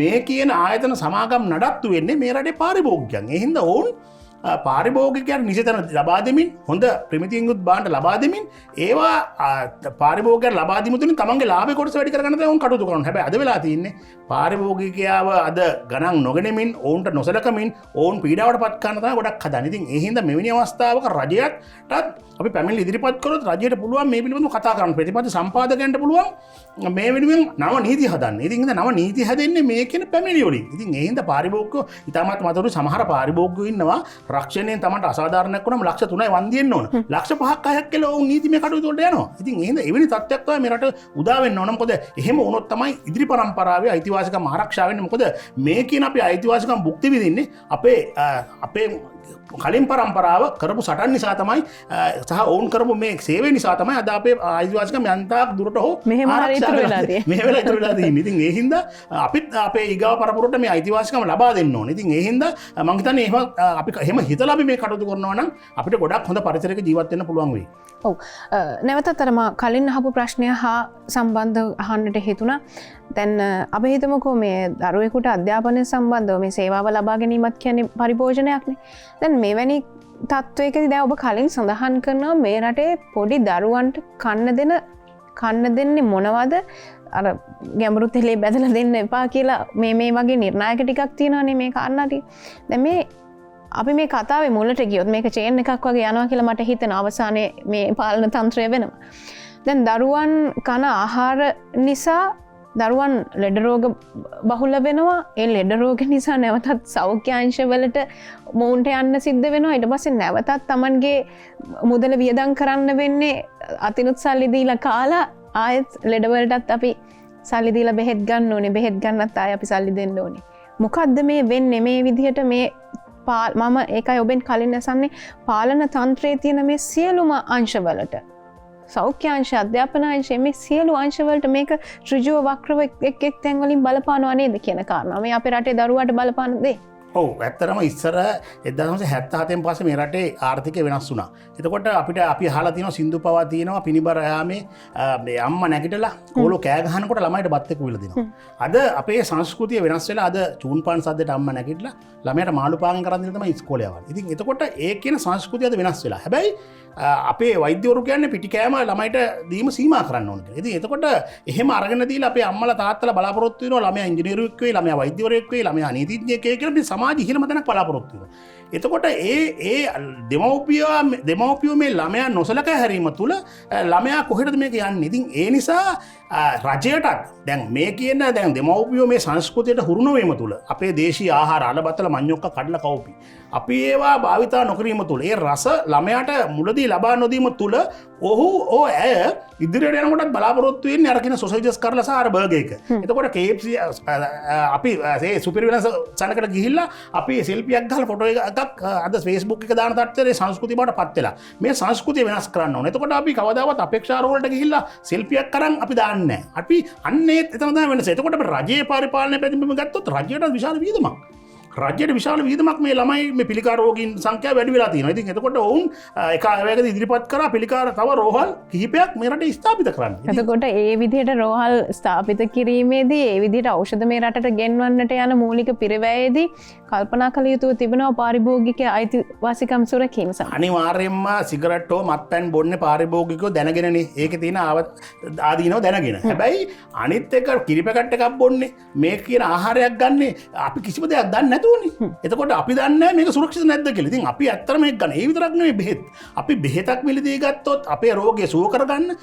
මේ කියන ආයතන සමාගම් නඩත්තු වෙන්නේ මේ රටේ පාරිභෝගිකයන්. ඒ හින්දා ඕන් පාරිභෝගිකයන් නිසිතන ලබා දෙමින් හොඳ ප්‍රමිතියෙන් යුත් භාණ්ඩ ලබා දෙමින් ඒවා පාරිභෝගිකයන් ලබා දීම තුලින් තමන්ගේ ලාභය කොටස වැඩි කරගන්න තමයි ඕන් කටයුතු කරනවා. හැබැයි අද වෙලා තියෙන්නේ පාරිභෝගිකයාව අද ගණන් නොගෙනමින් ඔවුන්ට නොසලකමින් ඔවුන් පීඩාවට පත් කරන තමයි ගොඩක් හදන්නේ. ඉතින් ඒ හින්දා මෙවැනි අවස්ථාවක රජයටත් අපි පැමිණිලි ඉදිරිපත් කරොත් රජයට පුළුවන් මේ පිළිබඳව කතා කරන්න. ප්‍රතිපත්ති සම්පාදකයන්ට පුළුවන් මේ වෙනුවෙන් නව නීති හදන්න. ඉතින් නව නීති හැදෙන්නේ මේ කියන පැමිණිලි වලින්. ඉතින් ඒ හින්දා පාරිභෝගිකයෝ ඉතාමත් මතුරු සමහර පාරිභෝගිකයෝ ඉන්නවා රක්ෂණයෙන් තමන්ට අසාධාරණයක් වුණාම ලක්ෂ 3යි වන්දියෙන්න ඕන. ලක්ෂ 5ක් 6ක් කියලා ඔවුන් නීතිමය කටයුතු වලට යනවා. ඉතින් ඒ හින්දා එවැනි තත්ත්වයක් තමයි මේ රට උදා වෙන්න ඕන. මොකද එහෙම වුණොත් තමයි ඉදිරි පරම්පරාවේ අයිතිවාසිකම් ආරක්ෂා වෙන්නේ. මොකද මේ කියන අපේ අයිතිවාසිකම් භුක්ති විඳින්නේ අපේ කලින් පරම්පරාව කරපු සටන් නිසා තමයි සහ ඔවුන් කරපු මේ සේවය නිසා තමයි අද අපේ අයිතිවාසිකම් යන්තාක් දුරට හෝ මෙහෙම ඉතුරු වෙලා තියෙන්නේ. මෙහෙම වෙලා ඉතුරු වෙලා තියෙන්නේ. ඉතින් ඒ හින්දා අපිත් අපේ ඊගාව පරපුරට මේ අයිතිවාසිකම් ලබා දෙන්න ඕනේ. ඉතින් ඒ හින්දා මම හිතන්නේ අපි එහෙම හිතලා අපි මේ කටයුතු කරනවා නම් අපිට ගොඩක් හොඳ පරිසරයක ජීවත් වෙන්න පුළුවන් වෙයි. ඔව්. නැවතත් අර මා කලින් අහපු ප්‍රශ්නය හා සම්බන්ධව අහන්නට හිතුණා. දැන් අපි හිතමුකෝ මේ දරුවෙකුට අධ්‍යාපනය සම්බන්ධව මේ සේවාව ලබා ගැනීමත් කියන්නේ පරිභෝජනයක්නේ. දැන් මෙවැනි තත්ත්වයකදී දැන් ඔබ කලින් සඳහන් කරනවා මේ රටේ පොඩි දරුවන්ට කන්න දෙන්නේ මොනවද? අර ගැඹුරු තෙලේ බැදලා දෙන්න එපා කියලා මේ වගේ නිර්ණායක ටිකක් තියෙනවානේ මේ කාරණාටි. දැන් මේ අපි මේ කතාවේ මුලට ගියොත් මේක චේන් එකක් වගේ යනවා කියලා මට හිතෙන අවසානයේ මේ පාලන තන්ත්‍රය වෙනවා. දැන් දරුවන් කන ආහාර නිසා දරුවන් ලෙඩ රෝග බහුල වෙනවා. ඒ ලෙඩ රෝග නිසා නැවතත් සෞඛ්‍ය අංශවලට මොවුන්ට යන්න සිද්ධ වෙනවා. ඊට පස්සේ නැවතත් Tamanගේ මුදල වියදම් කරන්න වෙන්නේ අතිනුත් සල්ලි දීලා කාලා ආයෙත් ලෙඩ වලටත් අපි සල්ලි දීලා බෙහෙත් ගන්න ඕනේ. බෙහෙත් ගන්නත් ආයෙ අපි සල්ලි දෙන්න ඕනේ. මොකද්ද මේ වෙන්නේ මේ විදිහට මේ මම ඒකයි ඔබෙන් කලින් අසන්නේ පාලන තන්ත්‍රයේ තියෙන මේ සියලුම අංශවලට සෞඛ්‍ය අංශ අධ්‍යාපන අංශ මේ සියලු අංශවලට මේක ඍජුව වක්‍රව එක් තැන් වලින් බලපානවා නේද කියන කාරණා මේ අපේ රටේ දරුවාට බලපාන දේ. ඔව් ඇත්තටම ඉස්සර 1977න් පස්සේ මේ රටේ ආර්ථිකය වෙනස් වුණා. එතකොට අපිට අපි අහලා තියෙනවා සින්දු පවා තියෙනවා පිනිබර යාමේ මේ අම්මා නැගිටලා කොළෝ කෑ ගහනකොට ළමයිට බත් එක්ක විල දෙනවා. අද අපේ සංස්කෘතිය වෙනස් වෙලා අද චූන් පාන් සද්දට අම්මා නැගිටලා ළමයට මාළු පාන් කරන් දෙන තමයි ඉස්කෝලේ යවන්නේ. ඉතින් එතකොට ඒ කියන සංස්කෘතිය අද වෙනස් වෙලා. හැබැයි අපේ වෛද්‍යවරු කියන්නේ පිටි කෑම ළමයිට දීම සීමා කරන්න ඕන කියලා. ඉතින් එතකොට එහෙම අරගෙන දීලා අපේ අම්මලා තාත්තලා බලාපොරොත්තු වෙනවා ළමයා ඉංජිනේරුවෙක් වෙයි, ළමයා වෛද්‍යවරයෙක් වෙයි, ළමයා නීතිඥයෙක් වෙයි කියලා සමාජ ඉහළම තැනක් බලාපොරොත්තු වෙනවා. එතකොට ඒ දෙමව්පියෝ මේ ළමයා නොසලකා හැරීම තුළ ළමයා කොහෙටද මේක යන්නේ? ඉතින් ඒ නිසා රජයටත් දැන් මේ කියන දැන් දෙමව්පියෝ මේ සංස්කෘතියට හුරු නොවීම තුළ අපේ දේශීය ආහාර අලබතල මඤ්ඤොක්ක කඩලා කවුපි. අපි ඒවා භාවිතා නොකිරීම තුළ ඒ රස ළමයාට මුලදී ලබා නොදීම තුළ ඇය ඉදිරියට යනකොටත් බලාපොරොත්තු වෙන්නේ අර කියන සොසේජස් කරලා සහ අර බර්ගර් එක. එතකොට KFC අපි ඒ සුපිරි වෙනස සනකට ගිහිල්ලා අපි සෙල්ෆියක් ගහලා ෆොටෝ එකක් අද Facebook එක දාන තත්ත්වයේ සංස්කෘතිය බවට පත් වෙලා. මේ සංස්කෘතිය වෙනස් කරන්න ඕනේ. එතකොට අපි කවදාවත් අපේක්ෂා වලට ගිහිල්ලා සෙල්ෆියක් කරන් අපි දාන්නේ නැහැ. අපි අන්නේ එතන තමයි වෙනස. එතකොට අපි රජයේ පරිපාලනය පැතිඹීම ගත්තොත් රජයට විශාල වියදමක්. රජයට විශාල වියදමක් මේ ළමයි මේ පිළිකා රෝගීන් සංඛ්‍යාව වැඩි වෙලා තියෙනවා. ඉතින් එතකොට ඔවුන් එක ආයතනයකදී ඉදිරිපත් කරා පිළිකා තව රෝහල් කිහිපයක් මේ රටේ ස්ථාපිත කරන්න. එතකොට ඒ විදිහට රෝහල් ස්ථාපිත කිරීමේදී ඒ විදිහට ඖෂධ මේ රටට ගෙන්වන්නට යන මූලික පිරිවැයේදී කල්පනා කළ යුතුව තිබෙනවා පාරිභෝගික අයිතිවාසිකම් සුරකීම සඳහා. අනිවාර්යයෙන්ම සිගරට් හෝ මත්පැන් බොන්නේ පාරිභෝගිකයෝ දැනගෙනනේ. ඒකේ තියෙන ආදීනව දැනගෙන. හැබැයි අනිත් එක කිරි පැකට් එකක් බොන්නේ මේ කියන ආහාරයක් ගන්නේ අපි කිසිම දෙයක් දන්නේ නැතුවනේ. එතකොට අපි දන්නේ මේක සුරක්ෂිත නැද්ද කියලා. ඉතින් අපි ඇත්තටම මේක ගන්න. ඒ විතරක් නෙවෙයි බෙහෙත්. අපි බෙහෙතක් මිලදී ගත්තොත් අපේ රෝගය සුව කරගන්න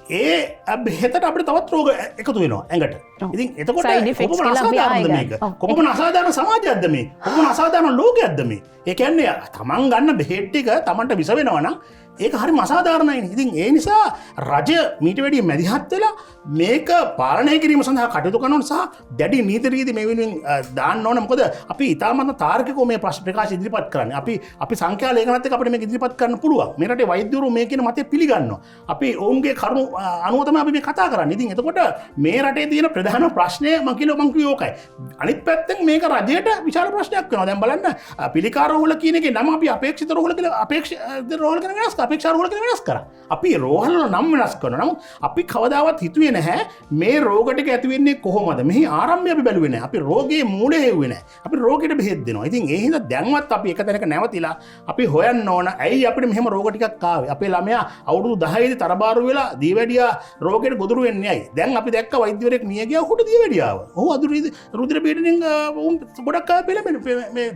ඒ බෙහෙතට අපිට තවත් රෝග එකතු වෙනවා ඇඟට. ඉතින් එතකොට Side effects කොපමණ කියලා අපි අසාධාරණද ආයෙ මේක? ගන්න. කොපමණ අසාධාරණ සමාජයක්ද මේ? කොපමණ අසාධාරණ ලෝකයක්ද මේ? ඒ කියන්නේ තමන් ගන්න බෙහෙත් ටික තමන්ට විස වෙනවා නම් ඒක හරිම අසාධාරණයි. ඉතින් ඒ නිසා රජය මීට වැඩිය මැදිහත් වෙලා මේක පාලනය කිරීම සඳහා කටයුතු කරනවා සහ දැඩි නීති රීති මේ වෙනුවෙන් දාන්න ඕන. මොකද අපි ඉතාමත් තාර්කිකව මේ ප්‍රශ්න ප්‍රකාශ ඉදිරිපත් කරන්නේ. අපි සංඛ්‍යා ලේඛනත් එක්ක අපිට මේක ඉදිරිපත් කරන්න පුළුවන්. මේ රටේ වෛද්‍යවරු මේ කියන මතය පිළිගන්නවා. අපි ඔවුන්ගේ කරුණු අනුව තමයි අපි මේ කතා කරන්නේ. ඉතින් එතකොට මේ රටේ තියෙන ප්‍රධාන ප්‍රශ්නය මම කිව්වේ ඕකයි. අනිත් පැත්තෙන් මේක රජයට විශාල ප්‍රශ්නයක් වෙනවා. දැන් බලන්න පිළිකා රෝහල කියන එකේ නම අපි අපේක්ෂිත රෝහල කියලා අපේක්ෂිත රෝහල කියන වෙනස් අපේක්ෂා රෝහල කියන වෙනස් කරා. අපි රෝහල නම් වෙනස් කරනවා. නමුත් අපි කවදාවත් හිතුවේ නැහැ මේ රෝග ටික ඇති වෙන්නේ කොහොමද? මෙහි ආරම්භය අපි බැලුවේ නැහැ. අපි රෝගයේ මූලය හෙව්වේ නැහැ. අපි රෝගයට බෙහෙත් දෙනවා. ඉතින් ඒ හින්දා දැන්වත් අපි එක තැනක නැවතිලා අපි හොයන්න ඕන ඇයි අපිට මෙහෙම රෝග ටිකක් ආවේ? අපේ ළමයා අවුරුදු 10 දී තරබාරු වෙලා දීවැඩියා රෝගයට ගොදුරු වෙන්නේ ඇයි? දැන් අපි දැක්ක වෛද්‍යවරයෙක් මිය ගියා ඔහුට දීවැඩිය ආවා. ඔහු රුධිර පීඩනයෙන් ගොඩක්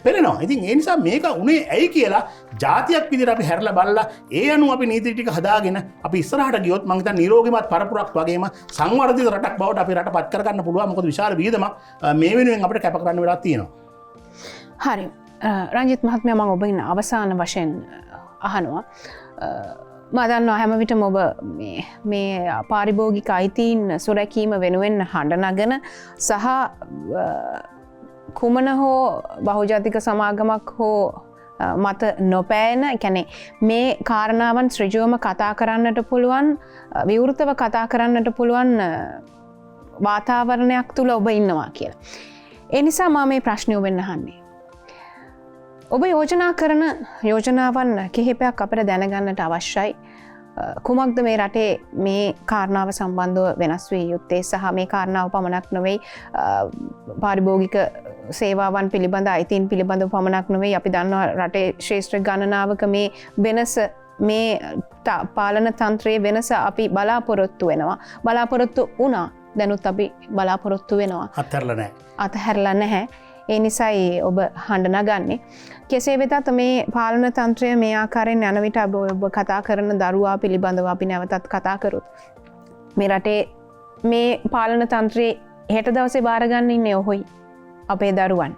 පෙළෙනවා. ඉතින් ඒ නිසා මේක උනේ ඇයි කියලා ජාතියක් විදිහට අපි හැරලා බලලා ඒ අනුව අපි නීති ටික හදාගෙන අපි ඉස්සරහට ගියොත් මම හිතන්නේ නිරෝගීමත් පරපුරක් වගේම සංවර්ධිත රටක් බවට අපි රට පත් කරගන්න පුළුවන්. මොකද විශාල වියදමක් මේ වෙනුවෙන් අපිට කැප කරන්න වෙලා තියෙනවා. හරි. රංජිත් මහත්මයා මම ඔබගෙන් අවසාන වශයෙන් අහනවා. මම දන්නවා හැම විටම ඔබ මේ පාරිභෝගික අයිතීන් සුරැකීම වෙනුවෙන් හඬ නගන සහ කුමන හෝ බහුජාතික සමාගමක් හෝ මත නොපෑන කැනෙ මේ කාරණාවන් ශ්‍රජුවම කතා කරන්නට පුළුවන් විවෘතව කතා කරන්නට පුළුවන් වාතාවරණයක් තුළ ඔබ ඉන්නවා කියලා. ඒ නිසා මා මේ ප්‍රශ්නය ඔබෙන් අහන්නේ. ඔබ යෝජනා කරන යෝජනාවන් කිහිපයක් අපට දැනගන්නට අවශ්‍යයි. කුමක්ද මේ රටේ මේ කාරණාව සම්බන්ධව වෙනස් වී යුත්තේ සහ මේ කාරණාව පමණක් නොවෙයි පාරිභෝගික සේවාවන් පිළිබඳ අයිතීන් පිළිබඳව පමණක් නොවෙයි අපි දන්නවා රටේ ශ්‍රේෂ්ඨ ගණනාවක මේ වෙනස මේ පාලන තන්ත්‍රයේ වෙනස අපි බලාපොරොත්තු වෙනවා. බලාපොරොත්තු වුණා. දැනුත් අපි බලාපොරොත්තු වෙනවා. අතහැරලා නැහැ. ඒ නිසායි ඔබ හඬ නගන්නේ. කෙසේ වෙතත් මේ පාලන තන්ත්‍රය මේ ආකාරයෙන් යන විට ඔබ කතා කරන දරුවා පිළිබඳව අපි නැවතත් කතා කරොත් මේ රටේ මේ පාලන තන්ත්‍රයේ හෙට දවසේ බාරගන්න ඉන්නේ ඔහොයි අපේ දරුවන්.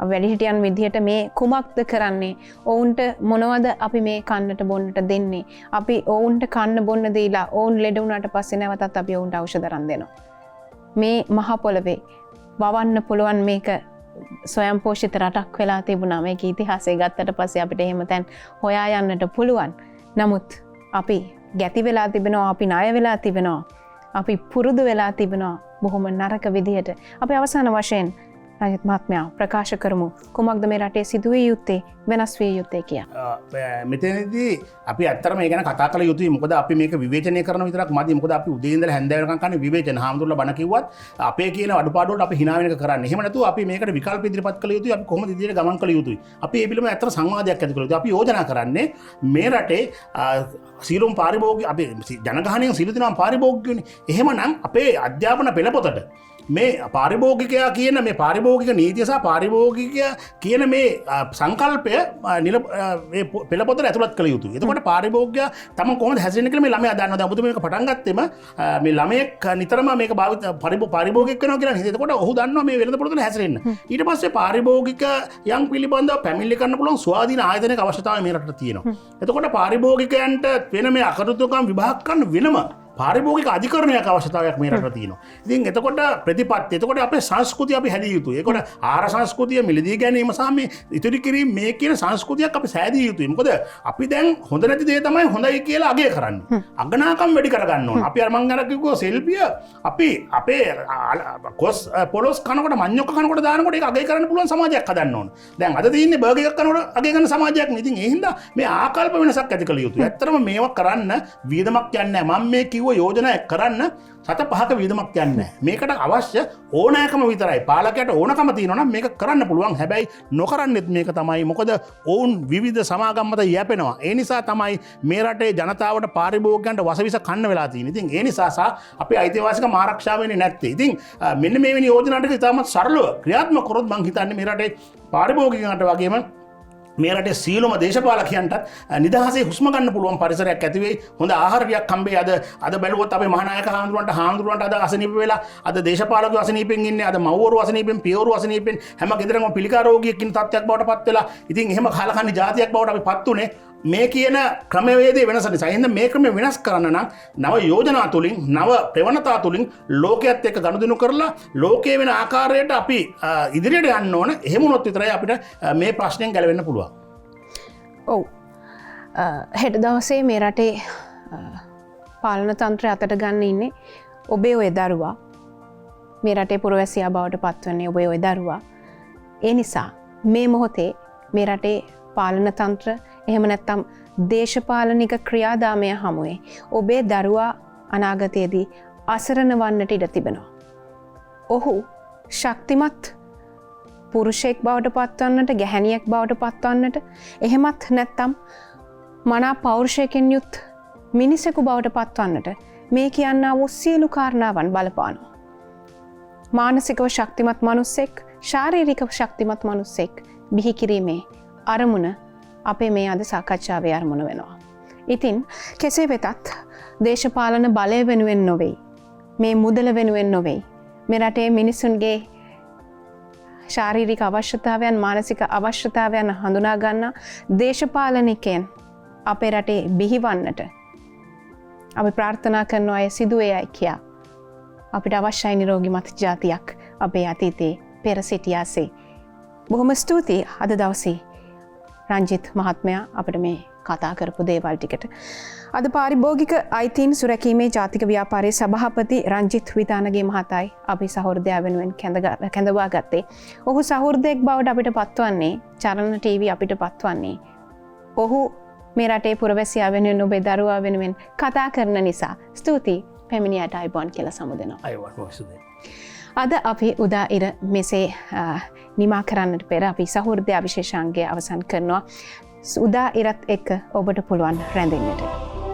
වැඩිහිටියන් විදිහට මේ කුමක්ද කරන්නේ? ඔවුන්ට මොනවද අපි මේ කන්නට බොන්නට දෙන්නේ? අපි ඔවුන්ට කන්න බොන්න දීලා ඔවුන් ලෙඩ වුණාට පස්සේ නැවතත් අපි ඔවුන්ට ඖෂධ අරන් දෙනවා. මේ මහ පොළවේ වවන්න පුළුවන් මේක ස්වයං පෝෂිත රටක් වෙලා තිබුණා. මේක ඉතිහාසය ගත්තට පස්සේ අපිට එහෙම තැන් හොයා යන්නට පුළුවන්. නමුත් අපි ගැති වෙලා තිබෙනවා, අපි ණය වෙලා තිබෙනවා, අපි පුරුදු වෙලා තිබෙනවා බොහොම නරක විදිහට. අපි අවසාන වශයෙන් රජත් මහත්මයා ප්‍රකාශ කරමු කුමක්ද මේ රටේ සිදුවිය යුත්තේ වෙනස් විය යුත්තේ කියලා. මෙතනදී අපි ඇත්තටම මේ ගැන කතා කළ යුතුයි. මොකද අපි මේක විවේචනය කරන විතරක් මදි. මොකද අපි උදේ ඉඳලා හැන්ද වෙනකන් කන්නේ විවේචන. හාමුදුරුවෝ බණ කිව්වත් අපේ කියන අඩුපාඩු වලට අපි hina වෙන එක කරන්නේ. එහෙම නැතුව අපි මේකට විකල්ප ඉදිරිපත් කළ යුතුයි. අපි කොහොමද ඉදිරියට ගමන් කළ යුතුයි. අපි මේ පිළිබඳව ඇත්තට සංවාදයක් ඇති කළ යුතුයි. අපි යෝජනා කරන්නේ මේ රටේ සීලුම් පාරිභෝගික අපි ජනගහණයෙන් සීල දිනම් පාරිභෝගිකයෝනේ. එහෙමනම් අපේ අධ්‍යාපන පෙළපොතට මේ පාරිභෝගිකයා කියන මේ පාරිභෝගික නීතිය සහ පාරිභෝගිකයා කියන මේ සංකල්පය පෙළපොතට ඇතුළත් කළ යුතුයි. එතකොට පාරිභෝගිකයා තම කොහොමද හැසිරෙන්නේ කියලා මේ ළමයා දන්නවා. දැන් ඔබතුමා මේක පටන් ගත්තෙම මේ ළමයෙක් නිතරම මේක භාවිත පාරිභෝගික වෙනවා කියලා නේද? එතකොට ඔහු දන්නවා මේ වෙළඳ පොළට හැසිරෙන්න. ඊට පස්සේ පාරිභෝගිකයන් පිළිබඳව පැමිණිලි කරන්න පුළුවන් ස්වාධීන ආයතනයක අවශ්‍යතාවය මේ රටට තියෙනවා. එතකොට පාරිභෝගිකයන්ට වෙන මේ අකටයුතුකම් විභාග කරන්න වෙනම පාරිභෝගික අධිකරණයක් අවශ්‍යතාවයක් මේ රටට තියෙනවා. ඉතින් එතකොට ප්‍රතිපත්ති එතකොට අපේ සංස්කෘතිය අපි හැදිය යුතුයි. ඒකට ආහාර සංස්කෘතිය මිලදී ගැනීම සහ මේ ඉතිරි කිරීම මේ කියන සංස්කෘතියක් අපි සෑදිය යුතුයි. මොකද අපි දැන් හොඳ නැති දේ තමයි හොඳයි කියලා අගය කරන්නේ. අගනාකම් වැඩි කරගන්න ඕන. අපි අර මං අර කිව්වා සෙල්පිය අපි අපේ කොස් පොලොස් කනකොට මඤ්ඤොක්ක කනකොට දානකොට ඒක අගය කරන්න පුළුවන් සමාජයක් හදන්න ඕන. දැන් අද තියෙන්නේ බර්ගර් එකක් කනකොට අගය කරන සමාජයක් නේ. ඉතින් ඒ හින්දා මේ ආකල්ප වෙනසක් ඇති කළ යුතුයි. ඇත්තටම මේවා කරන්න වියදමක් යන්නේ නැහැ. මම මේ යෝජනා කරන්න 7-5ක වියදමක් යන්නේ. මේකට අවශ්‍ය ඕනෑකම විතරයි. පාලකයට ඕනකම තියෙනවා නම් මේක කරන්න පුළුවන්. හැබැයි නොකරන්නෙත් මේක තමයි. මොකද ඔවුන් විවිධ සමාගම් මත යැපෙනවා. ඒ නිසා තමයි මේ රටේ ජනතාවට පාරිභෝගිකයන්ට වසවිස කන්න වෙලා තියෙන්නේ. ඉතින් ඒ නිසා අපේ අයිතිවාසිකම් ආරක්ෂා වෙන්නේ නැත්තේ. ඉතින් මෙන්න මේවෙනි යෝජනා ටික ඉතාමත් සරලව ක්‍රියාත්මක කරොත් මං හිතන්නේ මේ රටේ පාරිභෝගිකයන්ට වගේම මේ රටේ සියලුම දේශපාලකයන්ට නිදහසේ හුස්ම ගන්න පුළුවන් පරිසරයක් ඇති වෙයි. හොඳ ආහාරයක් හම්බෙයි. අද බැලුවොත් අපේ මහානායක හාමුදුරුවන්ට අද අසනීප වෙලා අද දේශපාලකයෝ අසනීපෙන් ඉන්නේ. අද මව්වරු අසනීපෙන් පියවරු අසනීපෙන් හැම ගෙදරම පිළිකා රෝගියෙක් ඉන්න තත්ත්වයක් බවට පත් වෙලා. ඉතින් එහෙම කාලකන්ණි ජාතියක් බවට අපි පත් උනේ මේ කියන ක්‍රමවේදයේ වෙනස නිසා. එහෙනම් මේ ක්‍රමය වෙනස් කරන්න නම් නව යෝජනා තුලින් නව ප්‍රවණතා තුලින් ලෝකයේත් එක්ක ගනුදෙනු කරලා ලෝකයේ වෙන ආකාරයට අපි ඉදිරියට යන්න ඕන. එහෙම වුණොත් විතරයි අපිට මේ ප්‍රශ්نين ගැලවෙන්න පුළුවන්. ඔව්. හෙට දවසේ මේ රටේ පාලන තන්ත්‍රය අතට ගන්න ඉන්නේ ඔබේ ඔය දරුවා. මේ රටේ පුරවැසියා බවට පත්වන්නේ ඔබේ ඔය දරුවා. ඒ නිසා මේ මොහොතේ මේ රටේ පාලන තන්ත්‍ර එහෙම නැත්නම් දේශපාලනික ක්‍රියාදාමය හමුවේ ඔබේ දරුවා අනාගතයේදී අසරණ වන්නට ඉඩ තිබෙනවා. ඔහු ශක්තිමත් පුරුෂයෙක් බවට පත්වන්නට, ගැහැණියක් බවට පත්වන්නට, එහෙමත් නැත්නම් මනා පෞරුෂයකින් යුත් මිනිසෙකු බවට පත්වන්නට මේ කියන්නා වූ සියලු කාරණාවන් බලපානවා. මානසිකව ශක්තිමත් මිනිසෙක්, ශාරීරිකව ශක්තිමත් මිනිසෙක් බිහි කිරීමේ අරමුණ අපේ මේ අද සාකච්ඡාවේ අරමුණ වෙනවා. ඉතින් කෙසේ වෙතත් දේශපාලන බලය වෙනුවෙන් නොවේ, මේ මුදල වෙනුවෙන් නොවේ, මේ රටේ මිනිසුන්ගේ ශාරීරික අවශ්‍යතාවයන්, මානසික අවශ්‍යතාවයන් හඳුනා ගන්න දේශපාලනිකයන් අපේ රටේ බිහිවන්නට අපි ප්‍රාර්ථනා කරන අය සිදුවේයි කියා අපිට අවශ්‍යයි නිරෝගිමත් ජාතියක් අපේ අතීතයේ පෙර සිටියාසේ. බොහොම ස්තුතියි අද දවසේ රංජිත් මහත්මයා අපිට මේ කතා කරපු දේවල් ටිකට. අද පාරිභෝගික අයිතීන් සුරැකීමේ ජාතික ව්‍යාපාරයේ සභාපති රංජිත් විතානගේ මහතායි අපි සහෘදයා වෙනුවෙන් කැඳවා ගත්තේ. ඔහු සහෘදයෙක් බවට අපිට පත්වන්නේ, චරණ ටීවී අපිට පත්වන්නේ ඔහු මේ රටේ පුරවැසියා වෙනුවෙන්, ඔබේ දරුවා වෙනුවෙන් කතා කරන නිසා. ස්තුතියි. පැමිණියට අයිබෝන් කියලා සමුදෙනවා. අද අපි උදා ඉර මෙසේ නිමා කරන්නට පෙර අපි සහෘදයා විශේෂාංගය අවසන් කරනවා. උදා ඉරත් එක්ක ඔබට පුළුවන් රැඳෙන්නට.